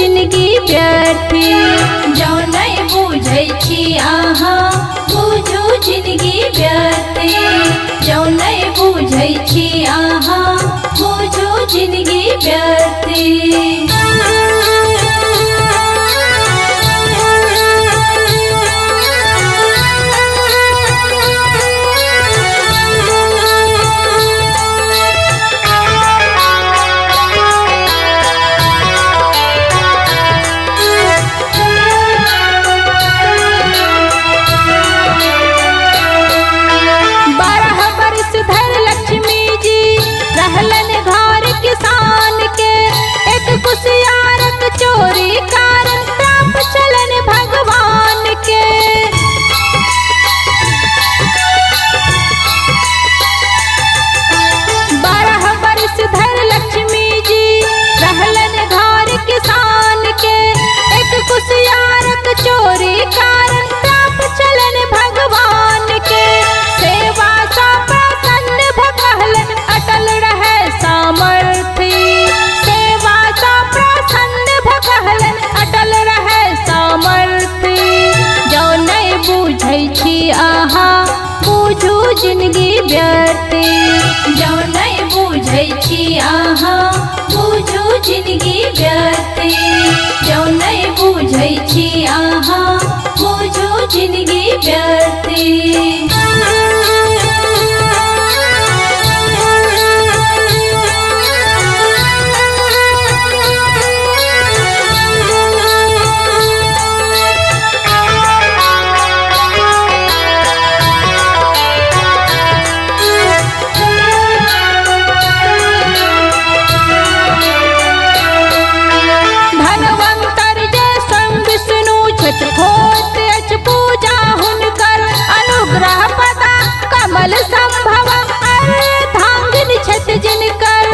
जिंदगी व्यर्थी। जो नहीं बुझै छी अहाँ बुझू जिंदगी व्यर्थी। जो नहीं बुझै छी अहाँ बुझू जिंदगी व्यर्थी। चोरी कारण ताप चलन भगवान के। 12 वर्ष धर लक्ष्मी जी रहलन घर किसान के। एक कुशियारक चोरी कारण ताप चलन भगवान के। सेवा सा प्रसन्न भगहलन अटल रहे सामर्थी। सेवा सा प्रसन्न भगहलन अटल रहे सामर्थी। जो नहीं बुझै छी अहाँ बुझू जिंदगी व्यर्थी। जो नहीं बुझै छी अहाँ बुझू जिंदगी व्यर्थी। जो नहीं बुझै छी अहाँ बुझू जिंदगी व्यर्थी। होत अछि पूजा हुनकर अनुग्रह पदा कमल संभव अर्धांगिन छथि जिनकर।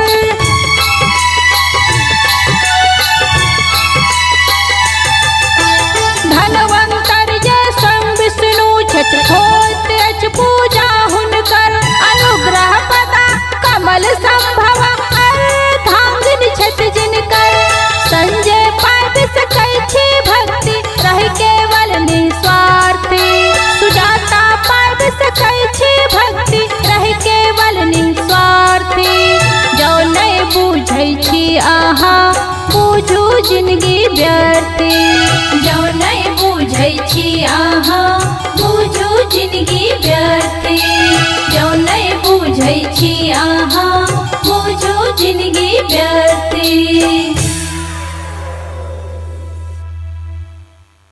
धनवंतर जय स्वयं विष्णु छथि होत अछि पूजा हुनकर अनुग्रह पदा कमल संभव अर्धांगिन छथि जिनकर। संजय पाबि सकै छी भक्ति रहि केवल निस्वार्थी। सुजाता पाबि सकै छी भक्ति रहि केवल निस्वार्थी। जो नहीं बुझै छी अहाँ बुझू जिंदगी व्यर्थी। जो नहीं बुझै छी अहाँ बुझू जिंदगी व्यर्थी। जो नहीं बुझै छी अहाँ बुझू जिंदगी व्यर्थी।